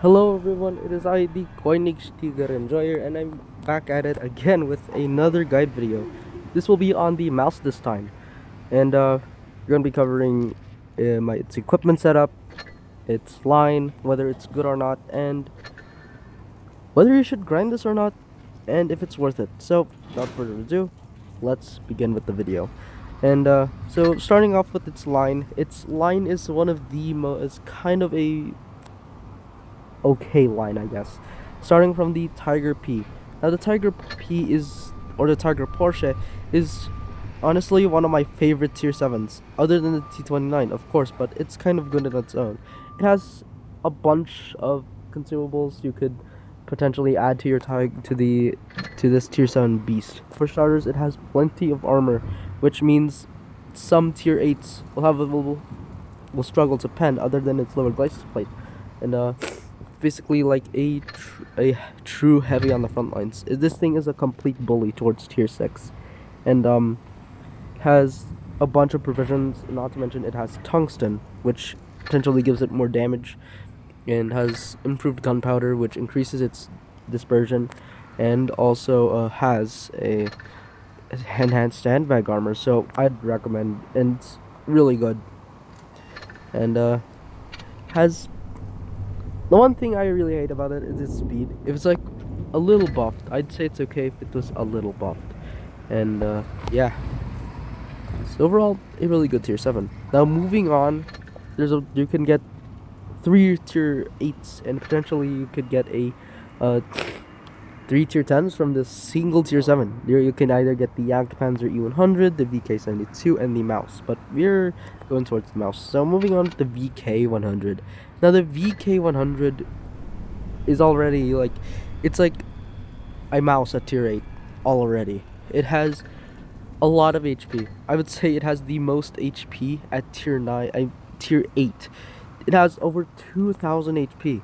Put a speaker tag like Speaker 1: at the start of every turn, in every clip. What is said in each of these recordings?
Speaker 1: Hello everyone, it is I, the KonigsTigerEnjoyer, and I'm back at it again with another guide video. This will be on the mouse this time, and we're going to be covering its equipment setup, its line, whether it's good or not, and whether you should grind this or not, and if it's worth it. So, without further ado, let's begin with the video. And so starting off with its line is one of the is kind of a okay line, I guess. Starting from the Tiger P. Now the Tiger P or the Tiger Porsche is honestly one of my favorite tier 7s, other than the T29 of course, but it's kind of good on its own. It has a bunch of consumables you could potentially add to your to this tier 7 beast. For starters, it has plenty of armor, which means some tier 8s will struggle to pen other than its lower glacis plate. And basically like a true heavy on the front lines. This thing is a complete bully towards tier 6, and has a bunch of provisions. Not to mention it has tungsten, which potentially gives it more damage, and has improved gunpowder, which increases its dispersion, and also has a enhanced sandbag armor. So I'd recommend, and it's really good, and has the one thing I really hate about it is its speed. If it's like a little buffed, I'd say it's okay if it was a little buffed. And yeah, so overall, a really good tier 7. Now moving on, you can get 3 tier 8s, and potentially you could get a 3 tier 10s from this single tier 7. There you can either get the Jagdpanzer E100, the VK72, and the MAUS. But we're going towards the MAUS. So moving on to the VK100. Now the VK100 is already it's like a MAUS at tier 8 already. It has a lot of HP. I would say it has the most HP at tier 8. It has over 2,000 HP.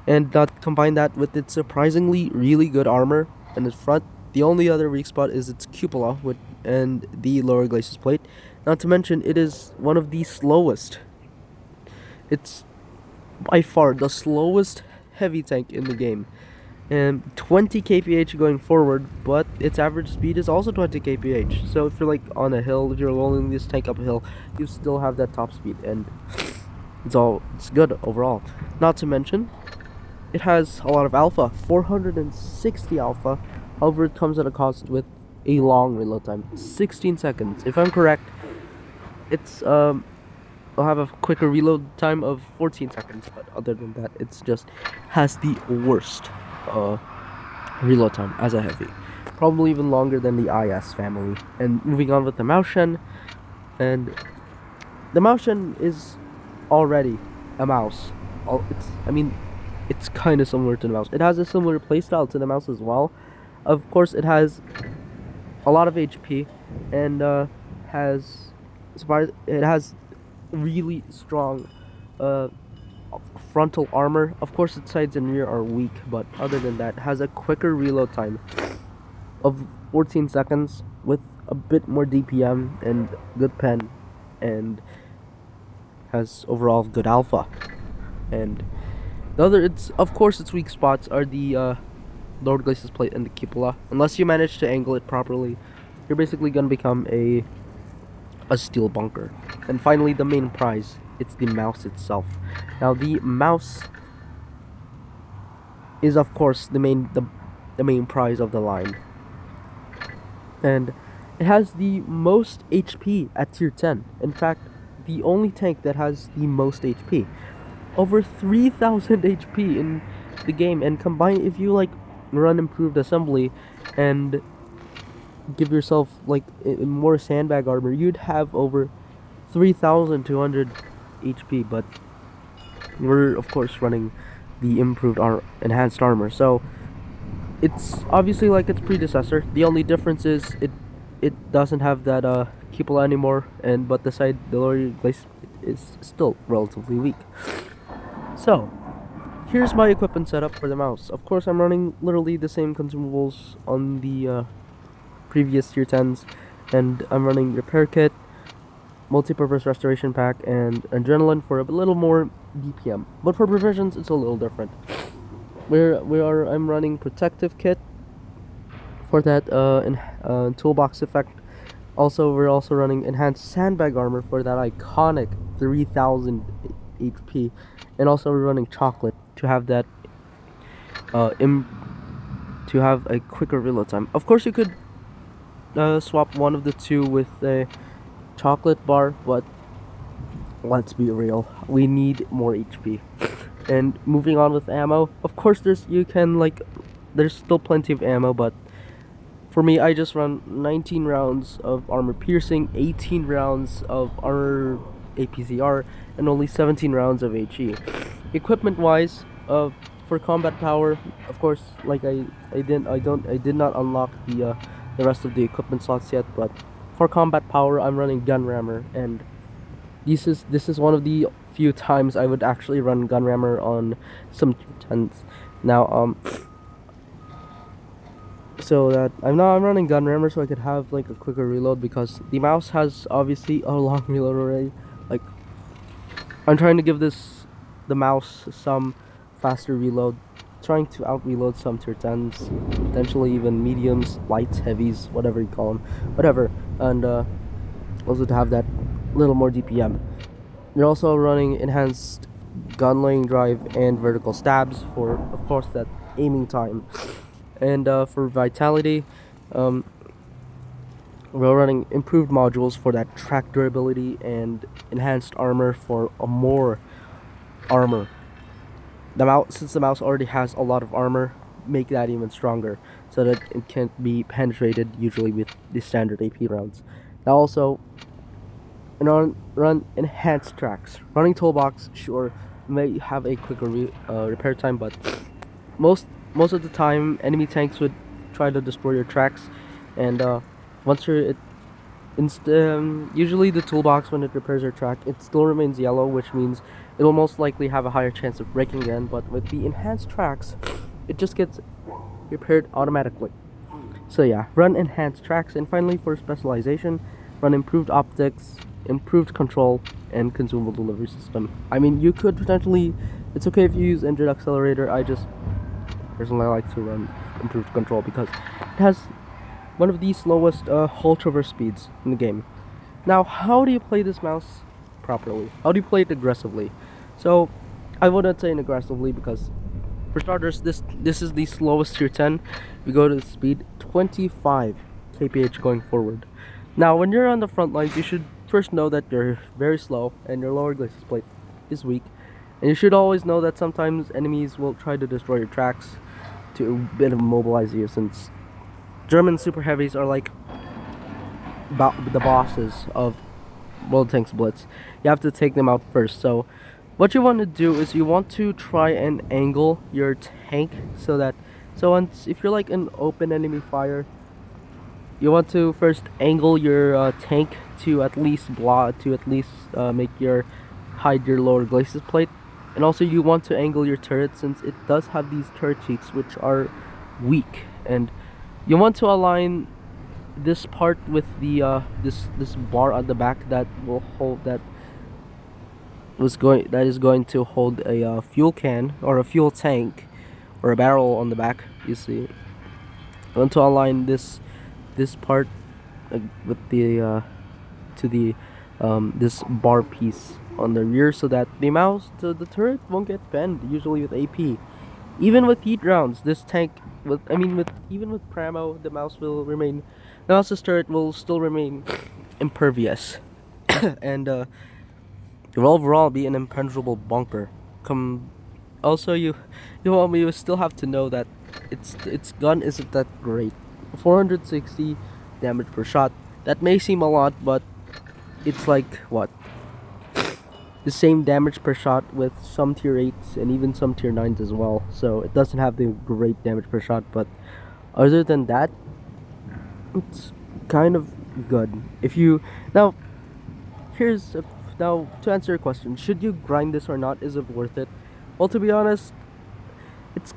Speaker 1: And combine that with its surprisingly really good armor in its front. The only other weak spot is its cupola and the lower glacis plate. Not to mention, it is one of the slowest. It's by far the slowest heavy tank in the game. And 20 kph going forward, but its average speed is also 20 kph. So if you're like on a hill, if you're rolling this tank up a hill, you still have that top speed, and it's good overall. Not to mention, it has a lot of alpha, 460 alpha. However, it comes at a cost with a long reload time, 16 seconds. If I'm correct, it'll have a quicker reload time of 14 seconds. But other than that, it's just has the worst reload time as a heavy, probably even longer than the IS family. And moving on with the Maushen, and the Maushen is already a MAUS. It's kind of similar to the MAUS. It has a similar playstyle to the MAUS as well. Of course, it has a lot of HP, and it has really strong frontal armor. Of course, its sides and rear are weak, but other than that, it has a quicker reload time of 14 seconds with a bit more DPM and good pen, and has overall good alpha. And of course, its weak spots are the lower glacis plate and the cupola. Unless you manage to angle it properly, you're basically gonna become a steel bunker. And finally, the main prize, it's the MAUS itself. Now the MAUS is of course the main prize of the line, and it has the most HP at tier 10. In fact, the only tank that has the most HP, over 3,000 HP in the game. And if you run improved assembly and give yourself more sandbag armor, you'd have over 3,200 HP. But we're of course running the improved enhanced armor, so it's obviously like its predecessor. The only difference is it doesn't have that cupola anymore, but the lower glacis is still relatively weak. So here's my equipment setup for the MAUS. Of course, I'm running literally the same consumables on the previous tier 10s, and I'm running repair kit, multi-purpose restoration pack, and adrenaline for a little more DPM. But for provisions, it's a little different. I'm running protective kit for that toolbox effect. Also, we're also running enhanced sandbag armor for that iconic 3000 HP, and also we're running chocolate to have that to have a quicker reload time. Of course, you could swap one of the two with a chocolate bar, but let's be real, we need more HP. And moving on with ammo, of course, there's still plenty of ammo, but for me, I just run 19 rounds of armor piercing, 18 rounds of armor APCR, and only 17 rounds of HE. Equipment wise, for combat power, of course, like I did not unlock the rest of the equipment slots yet, but for combat power, I'm running gun rammer, and this is one of the few times I would actually run gun rammer on some tens. Now so that I'm running gun rammer so I could have like a quicker reload, because the MAUS has obviously a long reload array. Like, I'm trying to give the MAUS some faster reload, trying to out reload some tier 10s, potentially even mediums, lights, heavies, whatever you call them, whatever, and also to have that little more DPM. You're also running enhanced gun laying drive and vertical stabs for, of course, that aiming time. And for vitality, we're running improved modules for that track durability and enhanced armor for more armor. Since the MAUS already has a lot of armor, make that even stronger so that it can't be penetrated usually with the standard AP rounds. Now also, run enhanced tracks. Running toolbox, sure, may have a quicker repair time, but most of the time enemy tanks would try to destroy your tracks, and once you're usually the toolbox, when it repairs your track, it still remains yellow, which means it will most likely have a higher chance of breaking again. But with the enhanced tracks, it just gets repaired automatically. So yeah, run enhanced tracks. And finally, for specialization, run improved optics, improved control, and consumable delivery system. I mean, you could potentially, it's okay if you use engine accelerator. I just personally like to run improved control because it has one of the slowest hull traverse speeds in the game. Now, how do you play this MAUS properly? How do you play it aggressively? So, I wouldn't say aggressively, because for starters, this is the slowest tier 10. We go to the speed 25 kph going forward. Now, when you're on the front lines, you should first know that you're very slow and your lower glacis plate is weak. And you should always know that sometimes enemies will try to destroy your tracks to a bit of immobilize you, since German super heavies are like the bosses of World Tanks Blitz. You have to take them out first. So what you want to do is you want to try and angle your tank so that if you're like an open enemy fire, you want to first angle your tank to at least make your hide your lower glacis plate. And also you want to angle your turret, since it does have these turret cheeks which are weak, and you want to align this part with the this bar at the back that will hold that is going to hold a fuel can or a fuel tank or a barrel on the back. You see, you want to align this part with the to the this bar piece on the rear, so that the turret won't get bent. Usually with AP, even with heat rounds, this tank even with Pramo, the MAUS's turret will still remain impervious, and will overall be an impenetrable bunker. Also, you still have to know that its gun isn't that great. 460 damage per shot. That may seem a lot, but it's like what? The same damage per shot with some tier 8s and even some tier 9s as well. So it doesn't have the great damage per shot, but other than that, it's kind of good. Now to answer your question, should you grind this or not? Is it worth it? Well, to be honest, it's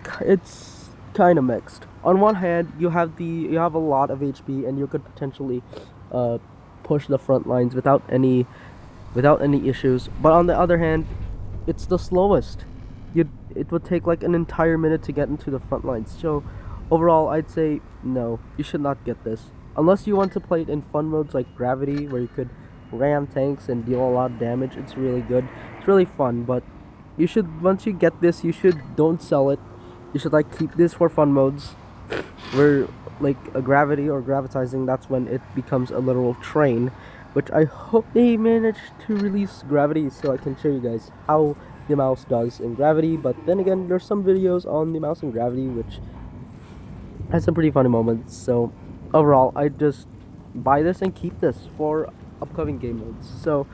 Speaker 1: kind of mixed. On one hand, you have a lot of HP and you could potentially push the front lines without any issues. But on the other hand, it's the slowest. It would take like an entire minute to get into the front lines. So overall, I'd say no, you should not get this unless you want to play it in fun modes like Gravity, where you could ram tanks and deal a lot of damage. It's really good. It's really fun, but you should, once you get this, you should don't sell it. You should like keep this for fun modes, where like a Gravity or Gravitizing, that's when it becomes a literal train, which I hope they manage to release Gravity so I can show you guys how the MAUS does in Gravity. But then again, there's some videos on the MAUS in Gravity which has some pretty funny moments. So overall, I just buy this and keep this for upcoming game modes. So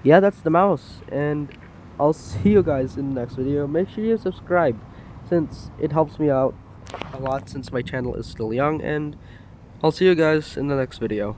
Speaker 1: yeah, that's the MAUS, and I'll see you guys in the next video. Make sure you subscribe, since it helps me out a lot since my channel is still young, and I'll see you guys in the next video.